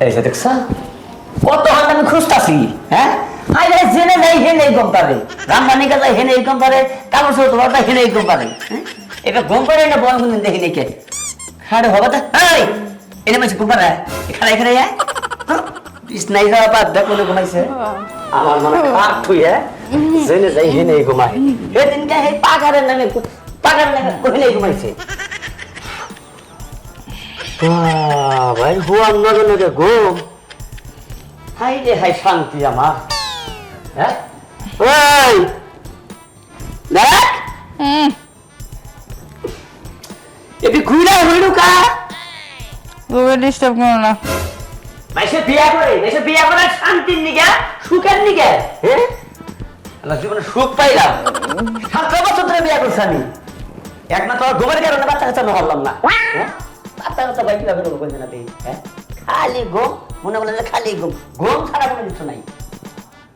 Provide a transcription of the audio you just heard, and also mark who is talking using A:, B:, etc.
A: এই যে দেখছ কত হাত আমি খুঁজতাছি, হ্যাঁ আরে জেনে যাই হেনে গম পারে, রামবানি কাজা হেনে গম পারে, কাগজ তোলাটা হেনে গম পারে, হ্যাঁ এবার গম পারে না বয় কোনদিন দেখি নাকি খাড়ে হবে তা এই এনে মাঝে গম পারে এখানে এখানে আয় বিছনাই যাওয়া বাদ দেখ কোনে ঘুমাইছে আমার মনে খাট থুয়ে জেনে যাই হেনে ঘুমায় সেদিনকে সেই পাগারের নামে কহিলে ঘুমাইছে ভাই হুয়াম নগে নগে ঘুম হাই রে হাই শান্তি আমার হ্যাঁ ওই দেখ এটি ঘুরা হইল কা
B: ওকে ডিস্টার্ব করো না।
A: মাইসে বিয়া করে শান্তির নিগে সুখের নিগে হ্যাঁ আল্লাহ জীবনে সুখ পাইলাম 17 বছর ধরে বিয়া করছি আমি একমাত্র ঘুমের কারণে বাচ্চা কাচ্চা হলাম না হ্যাঁ বাচ্চা কাচ্চা ভাই কিভাবে রোগ করছে না হ্যাঁ খালি ঘুম মনে বলে খালি ঘুম ঘুম ছাড়া কোনো কিছু নাই